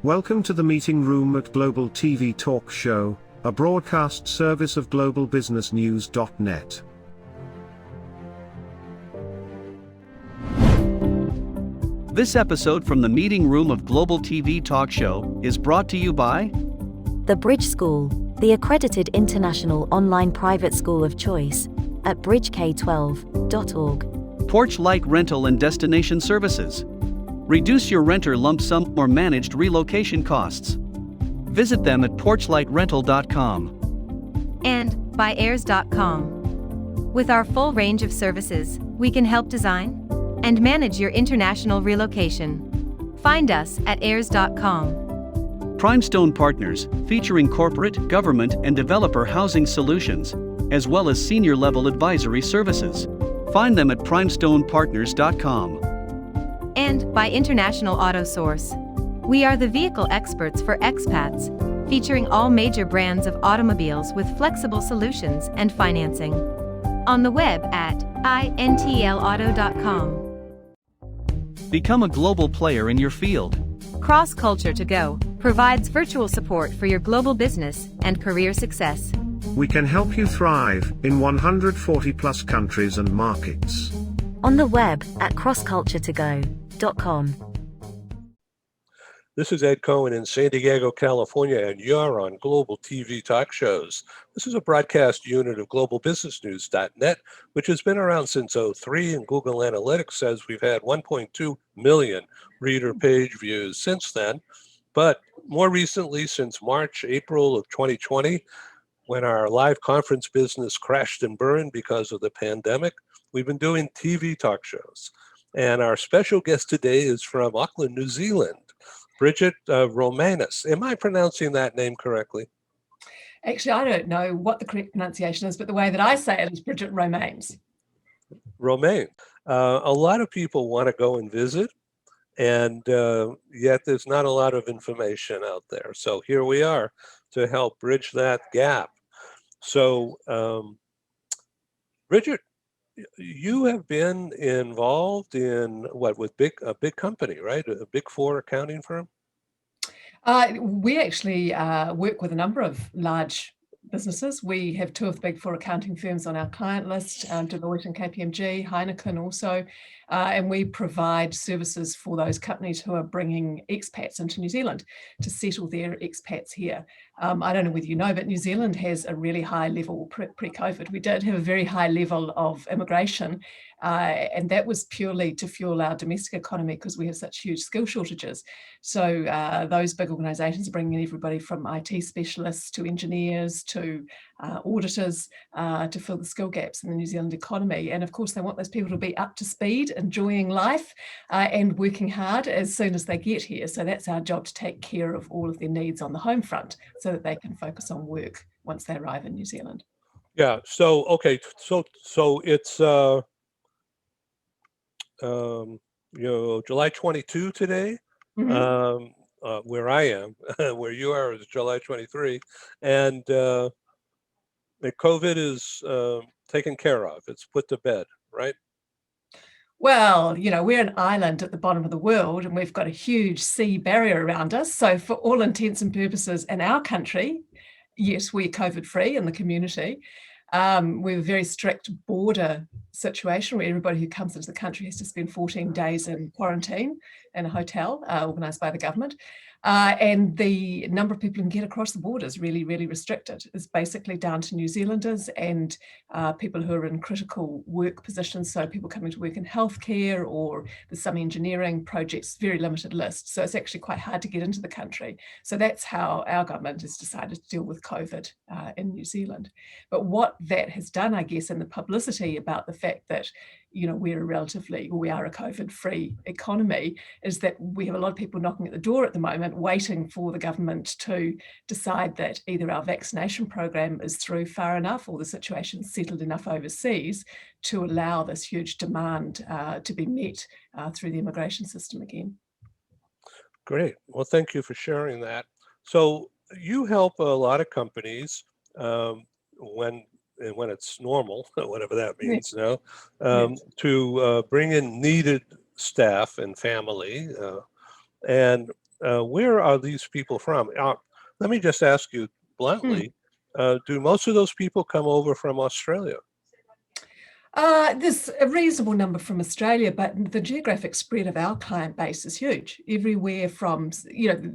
Welcome to the meeting room at Global TV Talk Show, a broadcast service of globalbusinessnews.net. This episode from the meeting room of Global TV Talk Show is brought to you by The Bridge School, the accredited international online private school of choice, at bridgek12.org. Porch Light Rental and Destination Services. Reduce your renter lump sum or managed relocation costs. Visit them at porchlightrental.com. And by airs.com. With our full range of services, we can help design and manage your international relocation. Find us at airs.com. Primestone Partners, featuring corporate, government, and developer housing solutions, as well as senior-level advisory services. Find them at primestonepartners.com. And by International Auto Source. We are the vehicle experts for expats, featuring all major brands of automobiles with flexible solutions and financing. On the web at intlauto.com. Become a global player in your field. Cross Culture to Go provides virtual support for your global business and career success. We can help you thrive in 140 plus countries and markets. On the web at crossculturetogo.com. This is Ed Cohen in San Diego, California, and you're on Global TV Talk Shows. This is a broadcast unit of globalbusinessnews.net, which has been around since '03, and Google Analytics says we've had 1.2 million reader page views since then. But more recently, since March, April of 2020, when our live conference business crashed and burned because of the pandemic, we've been doing TV talk shows. And our special guest today is from Auckland, New Zealand, Bridget Romanis. Am I pronouncing that name correctly? Actually, I don't know what the correct pronunciation is, but the way that I say it is Bridget Romains. Romain. A lot of people want to go and visit, and yet there's not a lot of information out there. So here we are to help bridge that gap. So, Bridget, you have been involved in with a big company, right? A Big Four accounting firm? We actually work with a number of large businesses. We have two of the Big Four accounting firms on our client list, Deloitte and KPMG, Heineken also, and we provide services for those companies who are bringing expats into New Zealand to settle their expats here. I don't know whether you know, but New Zealand has a really high level pre-COVID. We did have a very high level of immigration, and that was purely to fuel our domestic economy because we have such huge skill shortages. So those big organisations are bringing in everybody from IT specialists to engineers to auditors to fill the skill gaps in the New Zealand economy. And of course, they want those people to be up to speed, enjoying life and working hard as soon as they get here. So that's our job, to take care of all of their needs on the home front so that they can focus on work once they arrive in New Zealand. Yeah. So, okay. So it's, July 22 today, where I am. Where you are is July 23. And the COVID is taken care of. It's put to bed, right? Well, we're an island at the bottom of the world and we've got a huge sea barrier around us. So for all intents and purposes in our country, yes, we're COVID-free in the community. We have a very strict border situation where everybody who comes into the country has to spend 14 days in quarantine in a hotel organised by the government. And the number of people who can get across the border is really, really restricted. It's basically down to New Zealanders and people who are in critical work positions. So people coming to work in healthcare or there's some engineering projects, very limited list. So it's actually quite hard to get into the country. So that's how our government has decided to deal with COVID in New Zealand. But what that has done, I guess, in the publicity about the fact that we are a COVID-free economy, is that we have a lot of people knocking at the door at the moment, waiting for the government to decide that either our vaccination program is through far enough or the situation's settled enough overseas to allow this huge demand to be met through the immigration system again. Great. Well, thank you for sharing that. So you help a lot of companies when it's normal, whatever that means, to bring in needed staff and family. And where are these people from? Let me just ask you bluntly, do most of those people come over from Australia? There's a reasonable number from Australia, but the geographic spread of our client base is huge. Everywhere from,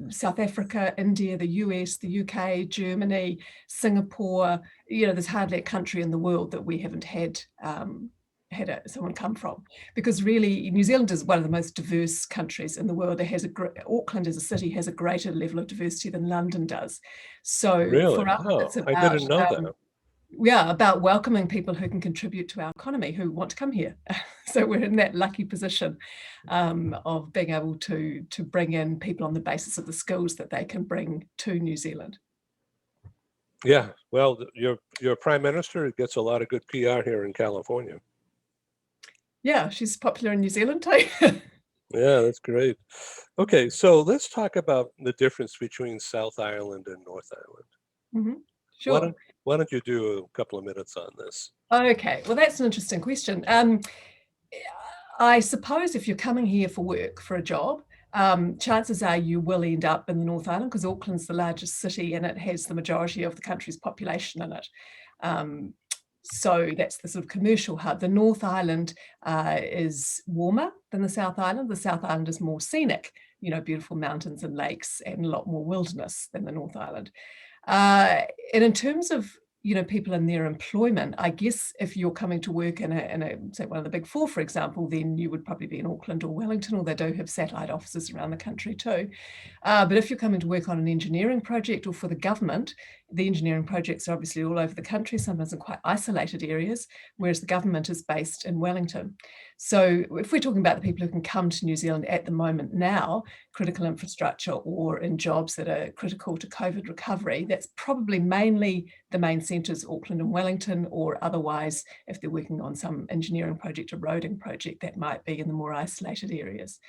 South Africa, India, the US, the UK, Germany, Singapore. There's hardly a country in the world that we haven't had someone come from, because really New Zealand is one of the most diverse countries in the world. Auckland as a city has a greater level of diversity than London does. So Really? for us, Oh, it's I about didn't know that. about welcoming people who can contribute to our economy, who want to come here. So we're in that lucky position of being able to bring in people on the basis of the skills that they can bring to New Zealand. Yeah, well, your prime minister gets a lot of good PR here in California. Yeah, she's popular in New Zealand too. Yeah, that's great. Okay, so let's talk about the difference between South Island and North Island. Why Sure. don't you do a couple of minutes on this? Okay, well, that's an interesting question. I suppose if you're coming here for work, for a job, chances are you will end up in the North Island, because Auckland's the largest city and it has the majority of the country's population in it. So that's the sort of commercial hub. The North Island is warmer than the South Island. The South Island is more scenic, beautiful mountains and lakes and a lot more wilderness than the North Island. And in terms of people in their employment, I guess if you're coming to work in say one of the big four, for example, then you would probably be in Auckland or Wellington, or they do have satellite offices around the country too. But if you're coming to work on an engineering project or for the government, the engineering projects are obviously all over the country, sometimes in quite isolated areas, whereas the government is based in Wellington. So if we're talking about the people who can come to New Zealand at the moment now, critical infrastructure or in jobs that are critical to COVID recovery, that's probably mainly the main centres, Auckland and Wellington, or otherwise, if they're working on some engineering project or roading project, that might be in the more isolated areas.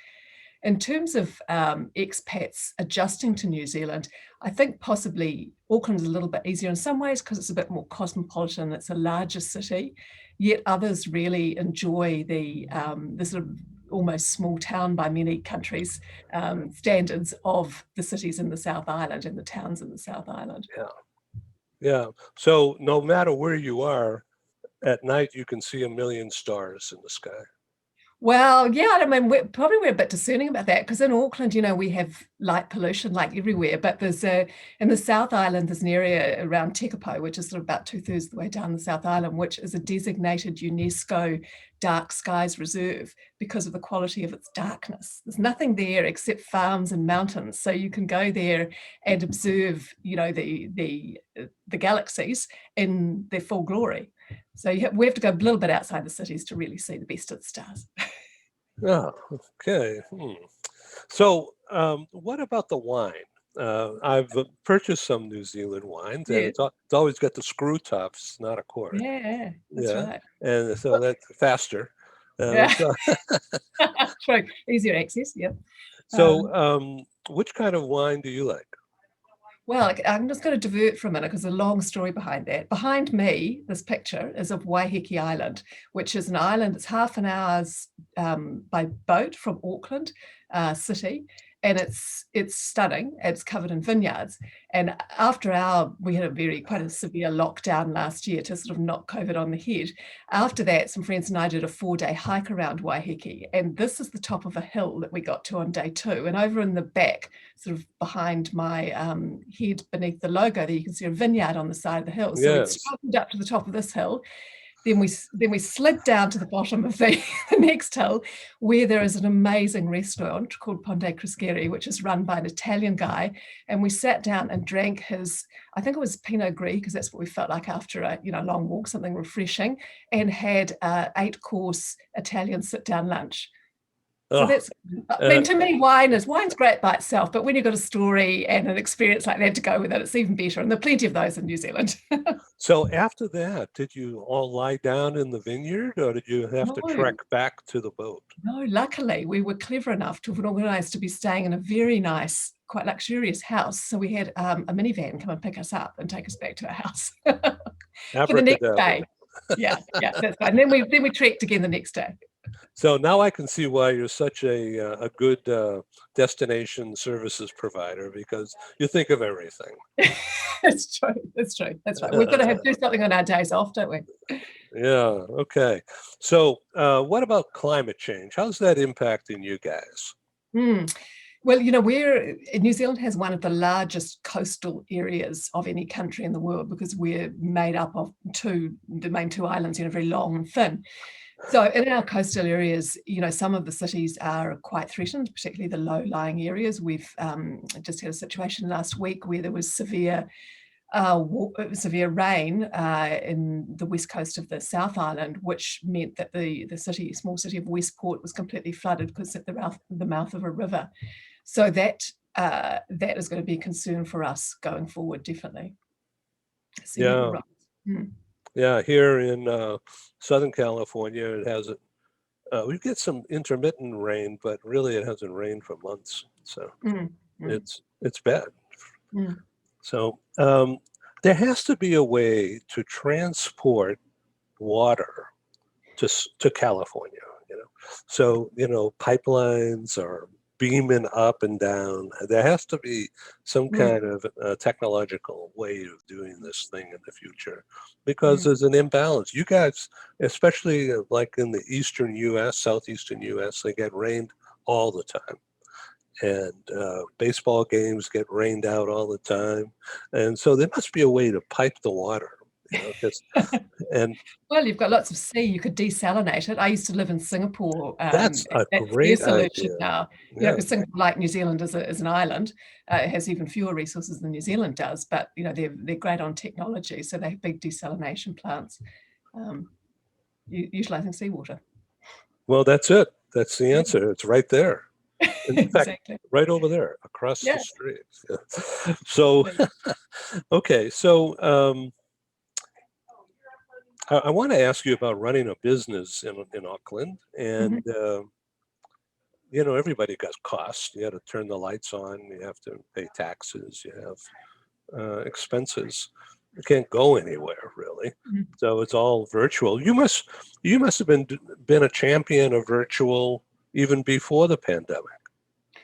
In terms of expats adjusting to New Zealand, I think possibly Auckland is a little bit easier in some ways because it's a bit more cosmopolitan, it's a larger city, yet others really enjoy the sort of almost small town by many countries standards of the cities in the South Island and the towns in the South Island. Yeah. So no matter where you are, at night you can see a million stars in the sky. Well, yeah, I mean, we're a bit discerning about that, because in Auckland, we have light pollution like everywhere, but there's in the South Island, there's an area around Tekapo, which is sort of about 2/3 of the way down the South Island, which is a designated UNESCO dark skies reserve because of the quality of its darkness. There's nothing there except farms and mountains, so you can go there and observe, the galaxies in their full glory. So we have to go a little bit outside the cities to really see the best of the stars. Oh, okay. So what about the wine? I've purchased some New Zealand wines, and it's always got the screw tops, not a cork. Yeah, that's right. And so that's faster. Yeah. True. Easier access, yep. So which kind of wine do you like? Well, I'm just going to divert for a minute because there's a long story behind that. Behind me, this picture is of Waiheke Island, which is an island. It's half an hour's by boat from Auckland city, and it's stunning. It's covered in vineyards. And after we had quite a severe lockdown last year to sort of knock COVID on the head. After that, some friends and I did a 4-day hike around Waiheke, and this is the top of a hill that we got to on day 2. And over in the back, sort of behind my head, beneath the logo, there you can see a vineyard on the side of the hill. So we struggled up to the top of this hill. Then we slid down to the bottom of the next hill, where there is an amazing restaurant called Ponte Crischieri, which is run by an Italian guy. And we sat down and drank I think it was Pinot Gris, because that's what we felt like after a long walk, something refreshing, and had 8-course Italian sit-down lunch. So to me, wine's great by itself, but when you've got a story and an experience like that to go with it, it's even better. And there are plenty of those in New Zealand. So after that, did you all lie down in the vineyard, or did you have to trek back to the boat? No, luckily we were clever enough to have organised to be staying in a very nice, quite luxurious house. So we had a minivan come and pick us up and take us back to our house for the next day. Yeah, that's right. And then we trekked again the next day. So now I can see why you're such a good destination services provider, because you think of everything. It's true. It's true. That's right. We've got to do something on our days off, don't we? Yeah. Okay. So what about climate change? How's that impacting you guys? Mm. Well, New Zealand has one of the largest coastal areas of any country in the world, because we're made up of the main two islands, very long and thin. So in our coastal areas, some of the cities are quite threatened, particularly the low-lying areas. We've just had a situation last week where there was severe rain in the west coast of the South Island, which meant that the small city of Westport was completely flooded because at the mouth of a river. So that is going to be a concern for us going forward, definitely. Sea level Yeah. rise. Mm. Yeah. Here in Southern California, it has we get some intermittent rain, but really it hasn't rained for months. So Mm. Mm. it's bad. Mm. So there has to be a way to transport water to California. So pipelines are beaming up and down. There has to be some Mm. kind of technological way of doing this thing in the future, because Mm. there's an imbalance. You guys, especially like in the eastern U.S., southeastern U.S., they get rained all the time. And baseball games get rained out all the time. And so there must be a way to pipe the water, 'cause- and Well, you've got lots of sea. You could desalinate it. I used to live in Singapore. that's a That's their great solution idea. now. Yeah. Because Singapore, like New Zealand, is an island. It has even fewer resources than New Zealand does. But they're great on technology. So they have big desalination plants, utilizing seawater. Well, that's it. That's the Yeah. answer. It's right there. In fact, Exactly. right over there, across the Yeah. street. So, okay. So, I want to ask you about running a business in Auckland, Mhm. and everybody got costs. You have to turn the lights on. You have to pay taxes. You have expenses. You can't go anywhere really. Mhm. So it's all virtual. You must have been a champion of virtual even before the pandemic.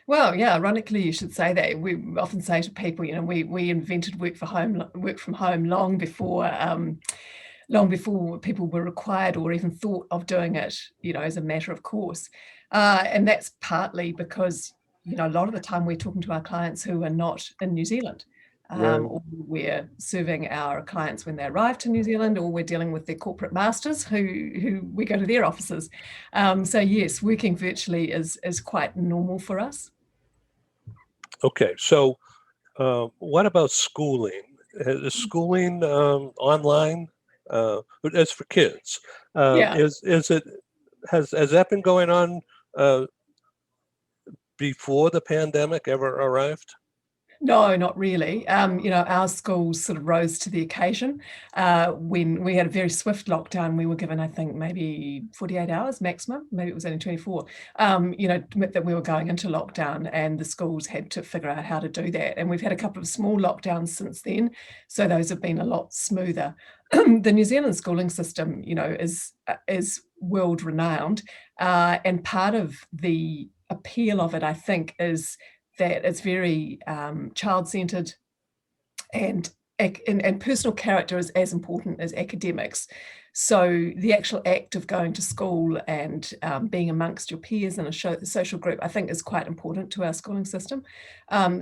Well, yeah, ironically, you should say that. We often say to people, we invented work from home long before people were required or even thought of doing it, as a matter of course. And that's partly because, a lot of the time we're talking to our clients who are not in New Zealand. Right. Or we're serving our clients when they arrive to New Zealand, or we're dealing with their corporate masters who we go to their offices. So yes, working virtually is quite normal for us. Okay. So, what about schooling? Is schooling online? As for kids, Yeah. is it has that been going on uh, before the pandemic ever arrived? No, not really. Our schools sort of rose to the occasion. When we had a very swift lockdown, we were given, I think, maybe 48 hours maximum. Maybe it was only 24. That we were going into lockdown, and the schools had to figure out how to do that. And we've had a couple of small lockdowns since then, so those have been a lot smoother. The New Zealand schooling system, is world renowned, and part of the appeal of it, I think, is that it's very child-centered, and personal character is as important as academics. So the actual act of going to school and being amongst your peers in a social group, I think, is quite important to our schooling system.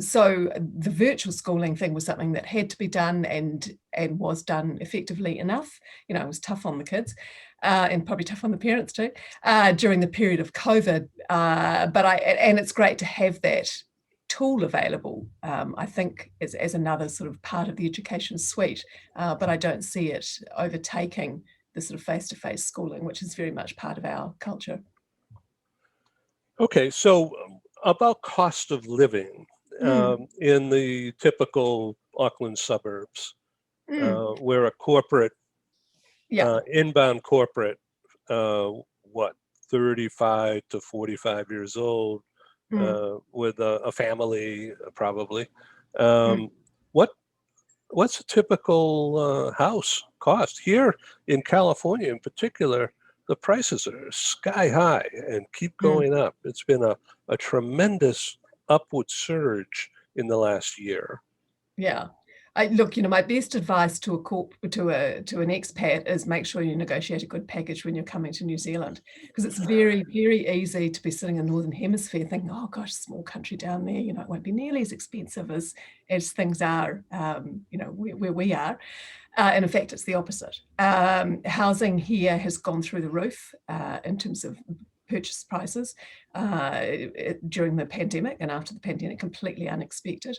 So the virtual schooling thing was something that had to be done, and was done effectively enough. It was tough on the kids. And probably tough on the parents too, during the period of COVID. And it's great to have that tool available, I think, as another sort of part of the education suite, but I don't see it overtaking the sort of face-to-face schooling, which is very much part of our culture. Okay, so about cost of living Mm. in the typical Auckland suburbs, Mm. where a corporate, Yeah. inbound corporate, what, 35 to 45 years old, Mm. with a family, probably. Mm. Um, what what's a typical house cost here in California, in particular? the prices are sky high and keep going up. It's been a tremendous upward surge in the last year. Yeah. Look, my best advice to an expat is make sure you negotiate a good package when you're coming to New Zealand, because it's very, very easy to be sitting in the Northern Hemisphere thinking, oh gosh, small country down there, it won't be nearly as expensive as things are, where we are. And in fact, it's the opposite. Housing here has gone through the roof in terms of purchase prices during the pandemic and after the pandemic, completely unexpected.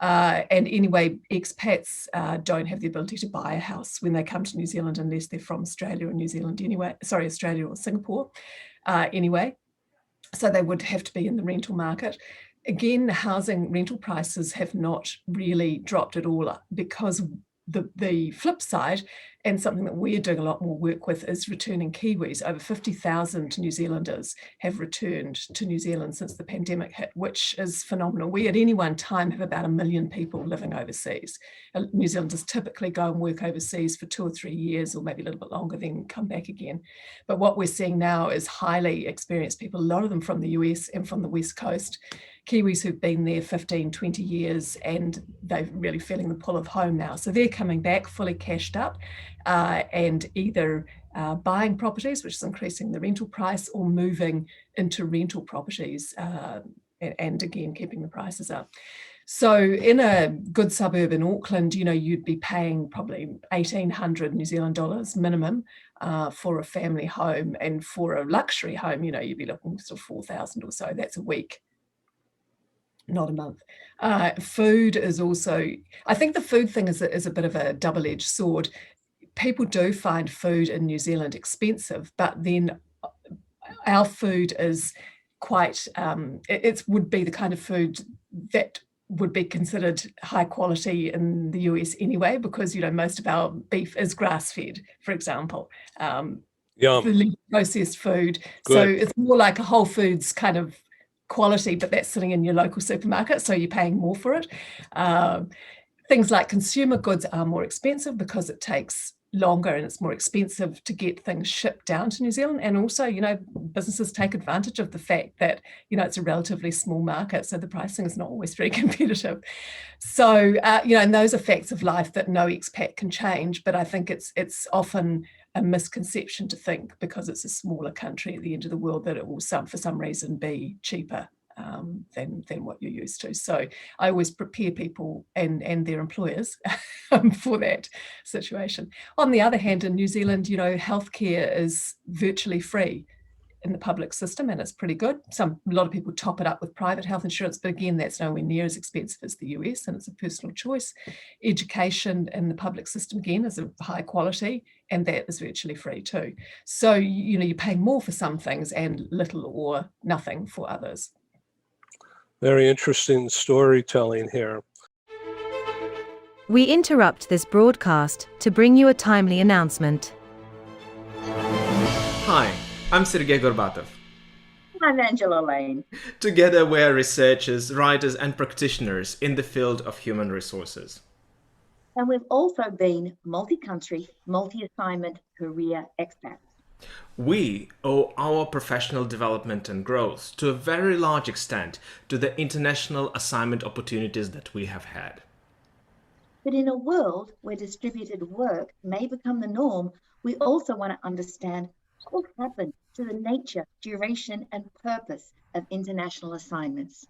And anyway, expats don't have the ability to buy a house when they come to New Zealand unless they're from Australia or New Zealand anyway, Australia or Singapore anyway. So they would have to be in the rental market. Again, housing rental prices have not really dropped at all because the flip side, and something that we're doing a lot more work with, is returning Kiwis. Over 50,000 New Zealanders have returned to New Zealand since the pandemic hit, which is phenomenal. We at any one time have about 1 million people living overseas. New Zealanders typically go and work overseas for 2 or 3 years, or maybe a little bit longer, then come back again. But what we're seeing now is highly experienced people, a lot of them from the US and from the West Coast, Kiwis who've been there 15, 20 years, and they're really feeling the pull of home now. So they're coming back fully cashed up and either buying properties, which is increasing the rental price, or moving into rental properties and again, keeping the prices up. So in a good suburb in Auckland, you'd be paying probably 1,800 New Zealand dollars minimum for a family home, and for a luxury home, you'd be looking sort of 4,000 or so. That's a week, not a month. Food is also, I think the food thing is a bit of a double-edged sword. People do find food in New Zealand expensive, but then our food is quite, it would be the kind of food that would be considered high quality in the US anyway, because, most of our beef is grass-fed, for example. Yum. The processed food. Good. So it's more like a Whole Foods kind of quality, but that's sitting in your local supermarket, so you're paying more for it. Things like consumer goods are more expensive because it takes longer and it's more expensive to get things shipped down to New Zealand. And also, businesses take advantage of the fact that, it's a relatively small market, so the pricing is not always very competitive. So, and those are facts of life that no expat can change. But I think it's often a misconception to think, because it's a smaller country at the end of the world, that it will for some reason be cheaper than what you're used to. So I always prepare people and their employers for that situation. On the other hand, in New Zealand, healthcare is virtually free in the public system, and it's pretty good. A lot of people top it up with private health insurance, but again, that's nowhere near as expensive as the US, and it's a personal choice. Education in the public system, again, is of high quality, and that is virtually free too. So, you're paying more for some things and little or nothing for others. Very interesting storytelling here. We interrupt this broadcast to bring you a timely announcement. Hi, I'm Sergei Gorbatov. I'm Angela Lane. Together we're researchers, writers and practitioners in the field of human resources. And we've also been multi-country, multi-assignment career expats. We owe our professional development and growth to a very large extent to the international assignment opportunities that we have had. But in a world where distributed work may become the norm, we also want to understand what will happen to the nature, duration, and purpose of international assignments.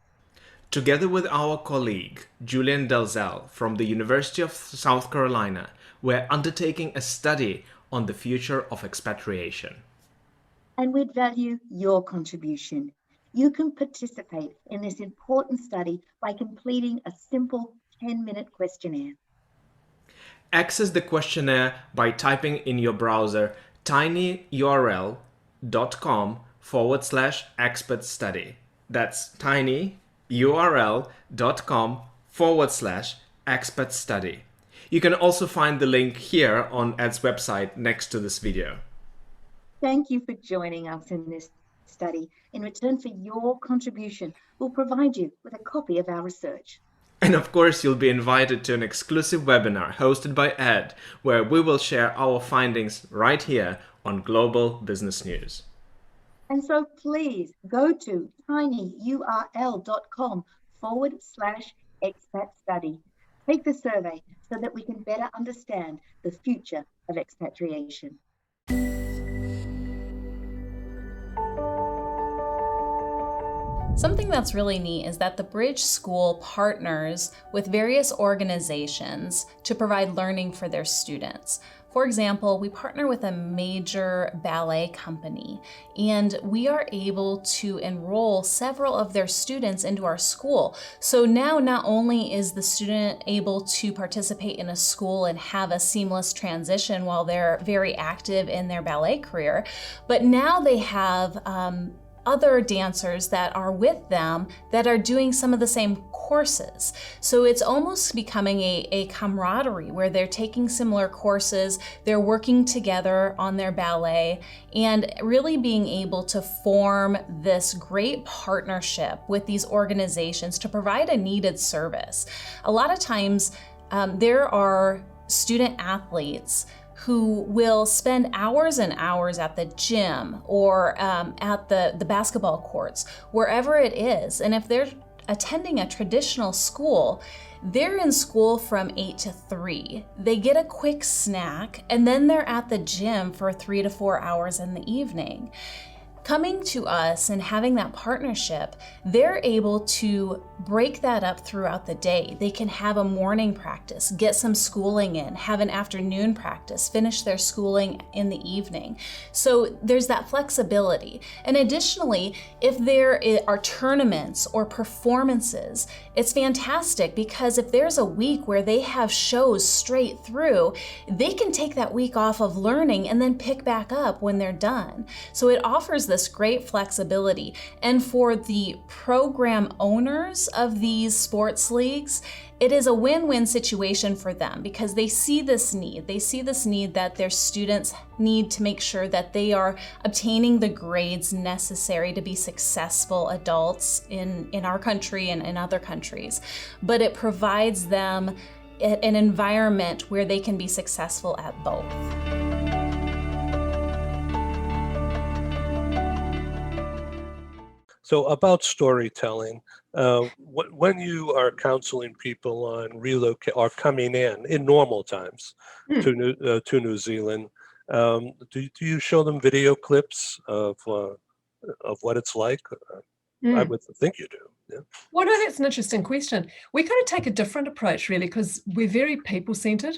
Together with our colleague, Julian Dalzell from the University of South Carolina, we're undertaking a study on the future of expatriation. And we'd value your contribution. You can participate in this important study by completing a simple 10-minute questionnaire. Access the questionnaire by typing in your browser tinyurl.com/expert study. That's tinyurl.com/expert study. You can also find the link here on Ed's website next to this video. Thank you for joining us in this study. In return for your contribution, we'll provide you with a copy of our research. And of course, you'll be invited to an exclusive webinar hosted by Ed, where we will share our findings right here on Global Business News. And so please go to tinyurl.com/expat study. Take the survey so that we can better understand the future of expatriation. Something that's really neat is that the Bridge School partners with various organizations to provide learning for their students. For example, we partner with a major ballet company, and we are able to enroll several of their students into our school. So now not only is the student able to participate in a school and have a seamless transition while they're very active in their ballet career, but now they have other dancers that are with them that are doing some of the same courses. So it's almost becoming a camaraderie where they're taking similar courses, they're working together on their ballet, and really being able to form this great partnership with these organizations to provide a needed service. A lot of times there are student athletes who will spend hours and hours at the gym or at the basketball courts, wherever it is. And if they're attending a traditional school, they're in school from 8 to 3. They get a quick snack, and then they're at the gym for 3 to 4 hours in the evening. Coming to us and having that partnership, they're able to break that up throughout the day. They can have a morning practice, get some schooling in, have an afternoon practice, finish their schooling in the evening. So there's that flexibility. And additionally, if there are tournaments or performances, it's fantastic because if there's a week where they have shows straight through, they can take that week off of learning and then pick back up when they're done. So it offers this great flexibility. And for the program owners of these sports leagues, it is a win-win situation for them because they see this need. They see this need that their students need to make sure that they are obtaining the grades necessary to be successful adults in our country and in other countries. But it provides them an environment where they can be successful at both. So about storytelling, when you are counseling people on relocate or coming in normal times to New Zealand, do you show them video clips of what it's like? I would think you do. Yeah. Well, no, that's an interesting question. We kind of take a different approach, really, because we're very people-centered.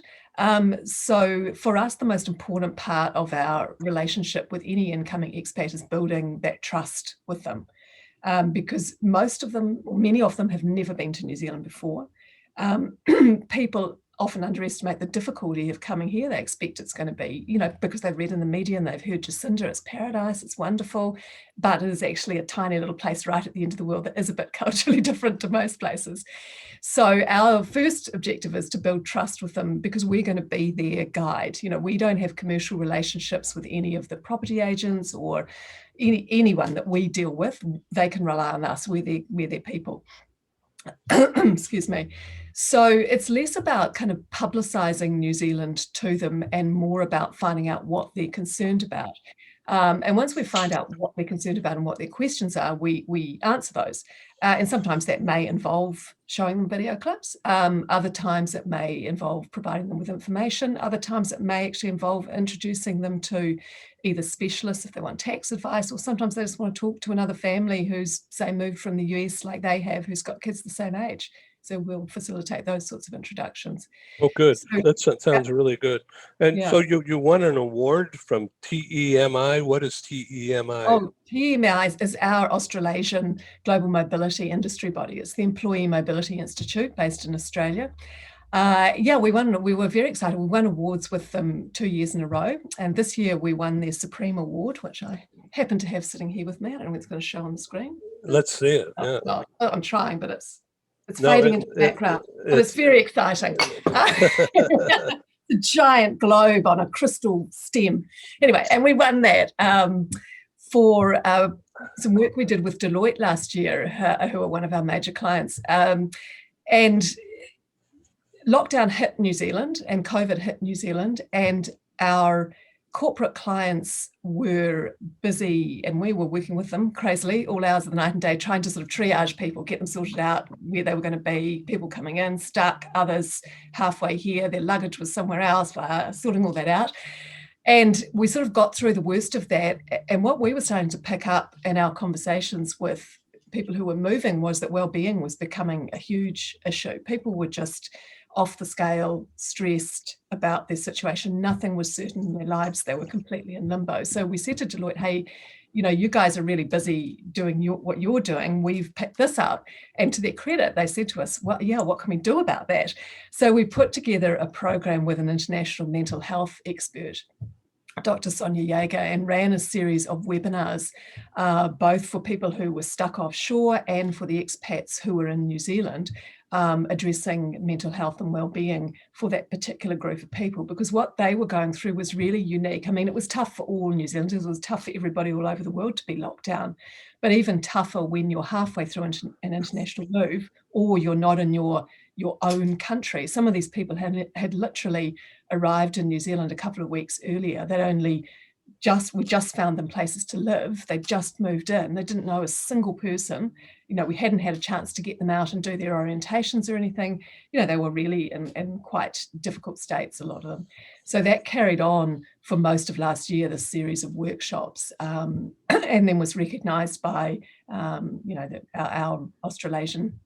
So for us, the most important part of our relationship with any incoming expat is building that trust with them. Because most of them, or many of them, have never been to New Zealand before. People often underestimate the difficulty of coming here. They expect it's going to be, because they've read in the media and they've heard Jacinda, it's paradise, it's wonderful, but it is actually a tiny little place right at the end of the world that is a bit culturally different to most places. So our first objective is to build trust with them because we're going to be their guide. We don't have commercial relationships with any of the property agents or anyone that we deal with. They can rely on us. We're their people. Excuse me. So it's less about kind of publicizing New Zealand to them and more about finding out what they're concerned about. And once we find out what they're concerned about and what their questions are, we answer those. And sometimes that may involve showing them video clips. Other times it may involve providing them with information. Other times it may actually involve introducing them to either specialists if they want tax advice, or sometimes they just want to talk to another family who's, say, moved from the US like they have, who's got kids the same age. So we'll facilitate those sorts of introductions. Oh, good. So, That sounds really good. And yeah. so you won an award from TEMI. What is TEMI? Oh, TEMI is our Australasian global mobility industry body. It's the Employee Mobility Institute based in Australia. We won. We were very excited. We won awards with them 2 years in a row. And this year we won their Supreme Award, which I happen to have sitting here with me. I don't know if it's going to show on the screen. Let's see it. Yeah. Well, I'm trying, but it's fading into the background. But it's very exciting. A giant globe on a crystal stem. Anyway, and we won that for some work we did with Deloitte last year, who are one of our major clients. And lockdown hit New Zealand and COVID hit New Zealand, and our corporate clients were busy, and we were working with them crazily all hours of the night and day, trying to sort of triage people, get them sorted out where they were going to be, people coming in, stuck, others halfway here, their luggage was somewhere else, sorting all that out. And we sort of got through the worst of that. And what we were starting to pick up in our conversations with people who were moving was that well-being was becoming a huge issue. People were just off the scale, stressed about their situation. Nothing was certain in their lives. They were completely in limbo. So we said to Deloitte, hey, you guys are really busy doing what you're doing. We've picked this up. And to their credit, they said to us, well, yeah, what can we do about that? So we put together a program with an international mental health expert, Dr. Sonia Jaeger, and ran a series of webinars, both for people who were stuck offshore and for the expats who were in New Zealand, addressing mental health and well-being for that particular group of people, because what they were going through was really unique. I mean, it was tough for all New Zealanders, it was tough for everybody all over the world to be locked down, but even tougher when you're halfway through an international move or you're not in your own country. Some of these people had literally arrived in New Zealand a couple of weeks earlier. We just found them places to live. They just moved in. They didn't know a single person. We hadn't had a chance to get them out and do their orientations or anything. They were really in quite difficult states, a lot of them. So that carried on for most of last year, this series of workshops, and then was recognised by our Australasian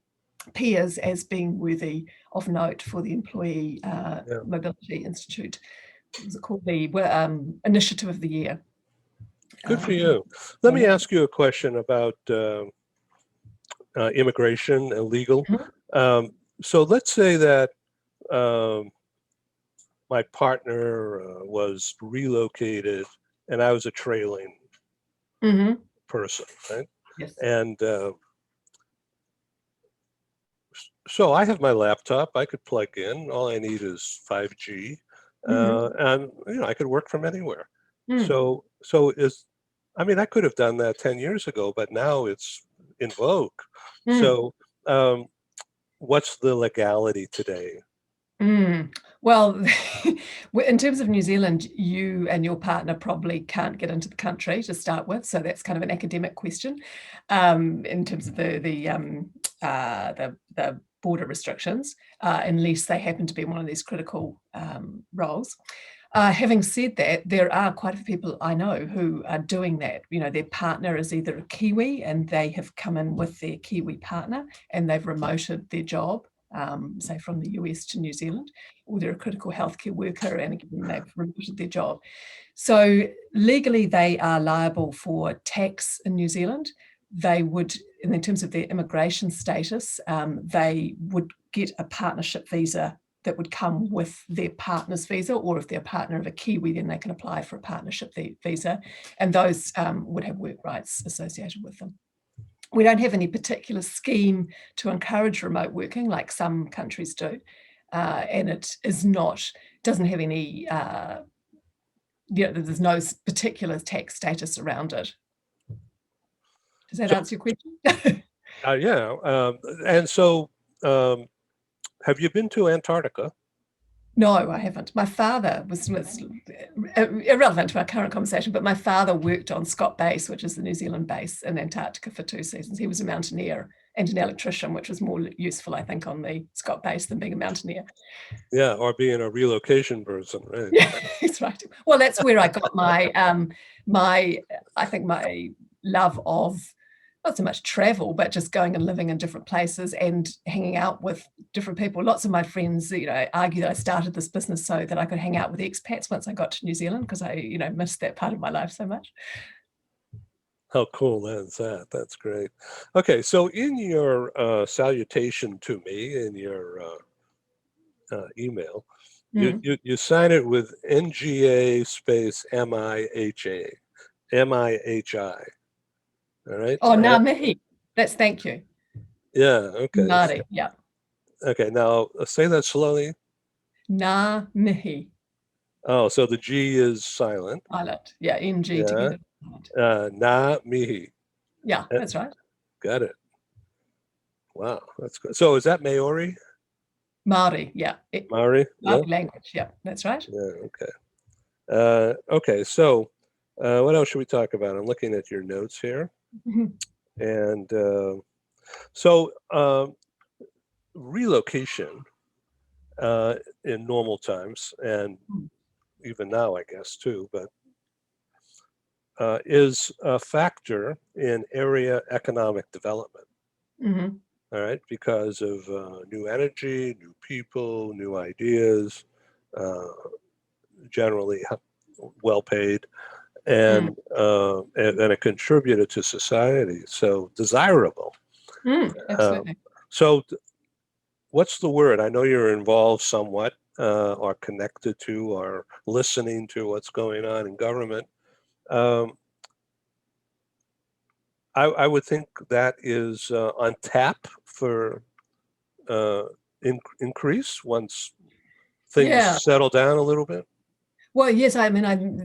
peers as being worthy of note for the Employee Mobility Institute. What was it called? The Initiative of the Year. Good for you. Let me ask you a question about immigration and legal. So let's say that my partner was relocated and I was a trailing person, right? Yes. And so I have my laptop, I could plug in, all I need is 5G. And I could work from anywhere. So I could have done that 10 years ago, but now it's in vogue. So what's the legality today? Well, in terms of New Zealand, you and your partner probably can't get into the country to start with, so that's kind of an academic question in terms of the border restrictions, unless they happen to be one of these critical roles. Having said that, there are quite a few people I know who are doing that. Their partner is either a Kiwi and they have come in with their Kiwi partner and they've remoted their job, say from the US to New Zealand, or they're a critical healthcare worker and again, they've remoted their job. So legally, they are liable for tax in New Zealand. They would, in terms of their immigration status, they would get a partnership visa that would come with their partner's visa, or if they're a partner of a Kiwi, then they can apply for a partnership visa, and those would have work rights associated with them. We don't have any particular scheme to encourage remote working like some countries do, and it doesn't have any, there's no particular tax status around it. Does that answer your question? Yeah. And so have you been to Antarctica? No, I haven't. My father was irrelevant to our current conversation, but my father worked on Scott Base, which is the New Zealand base in Antarctica, for 2 seasons. He was a mountaineer and an electrician, which was more useful, I think, on the Scott Base than being a mountaineer. Yeah, or being a relocation person, right? Yeah, that's right. Well, that's where I got my I think my love of not so much travel, but just going and living in different places and hanging out with different people. Lots of my friends, argue that I started this business so that I could hang out with expats once I got to New Zealand, because I, missed that part of my life so much. How cool is that? That's great. Okay, so in your salutation to me in your email, you sign it with NGA space MIHA, MIHI. All right. Oh, ngā mihi. That's thank you. Yeah. Okay. Māori. Yeah. Okay. Now say that slowly. Ngā mihi. Oh, so the G is silent. Silent. Yeah. NG Yeah. together. Ngā mihi. Yeah, that's right. Got it. Wow, that's good. So is that Maori? Māori. Yeah. Maori. Māori language. Yeah, that's right. Yeah. Okay. Okay, so what else should we talk about? I'm looking at your notes here. And so relocation in normal times, and even now, I guess, too, but is a factor in area economic development. Mm-hmm. All right, because of new energy, new people, new ideas, uh, generally well paid, and a contributor to society. So desirable. Absolutely. So what's the word? I know you're involved somewhat, or connected to, or listening to what's going on in government. Um, I would think that is on tap for uh, increase once things Yeah. settle down a little bit. Well, yes, I mean,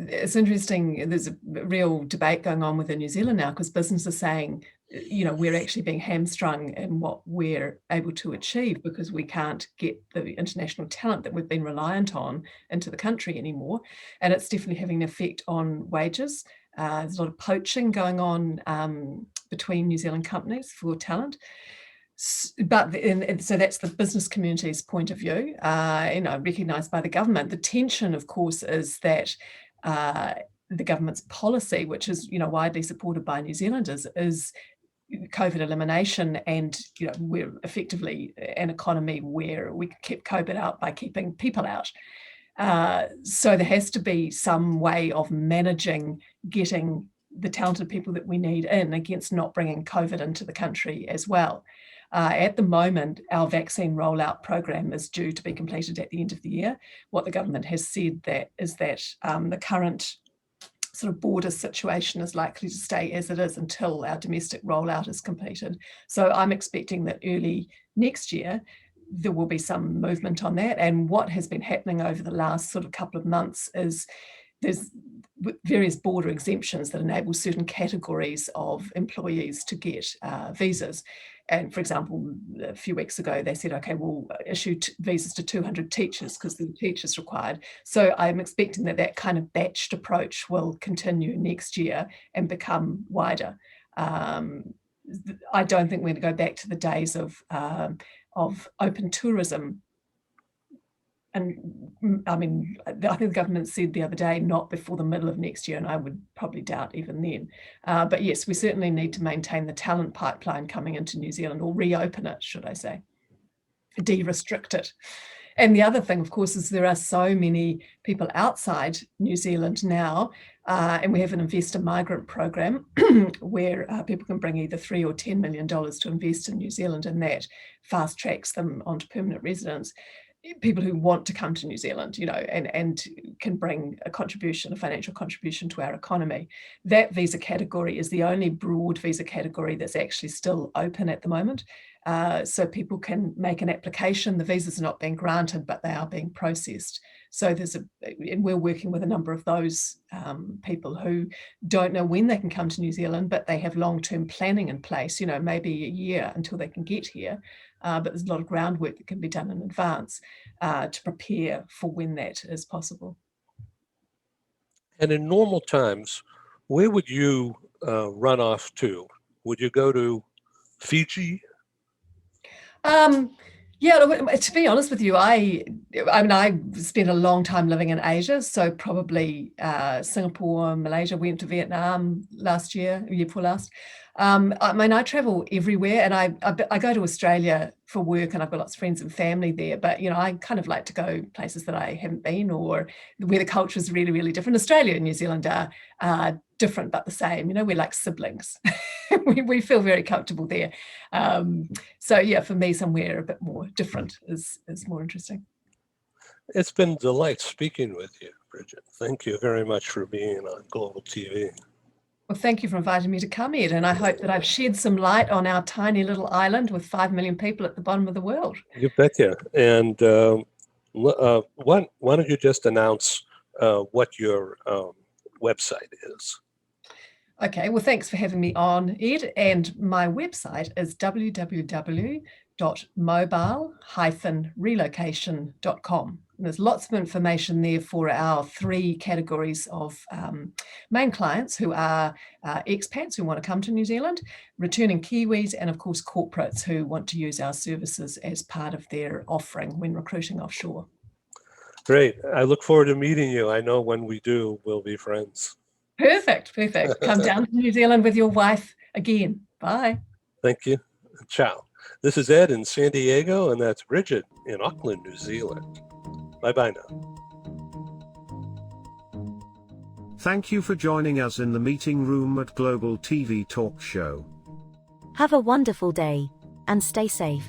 it's interesting. There's a real debate going on within New Zealand now because business is saying, we're actually being hamstrung in what we're able to achieve because we can't get the international talent that we've been reliant on into the country anymore. And it's definitely having an effect on wages. There's a lot of poaching going on between New Zealand companies for talent. But and so that's the business community's point of view, recognised by the government. The tension, of course, is that the government's policy, which is widely supported by New Zealanders, is COVID elimination, and we're effectively an economy where we keep COVID out by keeping people out. So there has to be some way of managing getting the talented people that we need in against not bringing COVID into the country as well. At the moment, our vaccine rollout program is due to be completed at the end of the year. What the government has said is that the current sort of border situation is likely to stay as it is until our domestic rollout is completed. So I'm expecting that early next year, there will be some movement on that. And what has been happening over the last sort of couple of months is there's various border exemptions that enable certain categories of employees to get visas. And for example, a few weeks ago, they said, okay, we'll issue visas to 200 teachers because there are teachers required. So I'm expecting that kind of batched approach will continue next year and become wider. I don't think we're going to go back to the days of open tourism. And I mean, I think the government said the other day, not before the middle of next year, and I would probably doubt even then. But yes, we certainly need to maintain the talent pipeline coming into New Zealand, or reopen it, should I say, de-restrict it. And the other thing, of course, is there are so many people outside New Zealand now, and we have an investor migrant program where people can bring either $3 or $10 million to invest in New Zealand, and that fast tracks them onto permanent residence. People who want to come to New Zealand, and can bring a financial contribution to our economy. That visa category is the only broad visa category that's actually still open at the moment. So people can make an application. The visas are not being granted, but they are being processed. So and we're working with a number of those people who don't know when they can come to New Zealand, but they have long-term planning in place, maybe a year until they can get here. But there's a lot of groundwork that can be done in advance to prepare for when that is possible. And in normal times, where would you run off to? Would you go to Fiji? Yeah, to be honest with you, I spent a long time living in Asia, so probably Singapore, Malaysia, went to Vietnam last year, year before last. I travel everywhere, and I go to Australia for work, and I've got lots of friends and family there, but I kind of like to go places that I haven't been, or where the culture is really, really different. Australia and New Zealand are different but the same. We're like siblings. we feel very comfortable there. So yeah, for me, somewhere a bit more different is more interesting. It's been a delight speaking with you, Bridget. Thank you very much for being on Global TV. Well, thank you for inviting me to come, Ed, and I hope that I've shed some light on our tiny little island with 5 million people at the bottom of the world. You betcha. And why don't you just announce what your website is? Okay, well, thanks for having me on, Ed. And my website is www.bridget, www.mobile-relocation.com. And there's lots of information there for our 3 categories of main clients who are expats who want to come to New Zealand, returning Kiwis, and of course corporates who want to use our services as part of their offering when recruiting offshore. Great. I look forward to meeting you. I know when we do, we'll be friends. Perfect. Come down to New Zealand with your wife again. Bye. Thank you. Ciao. This is Ed in San Diego, and that's Bridget in Auckland, New Zealand. Bye-bye now. Thank you for joining us in the meeting room at Global TV Talk Show. Have a wonderful day, and stay safe.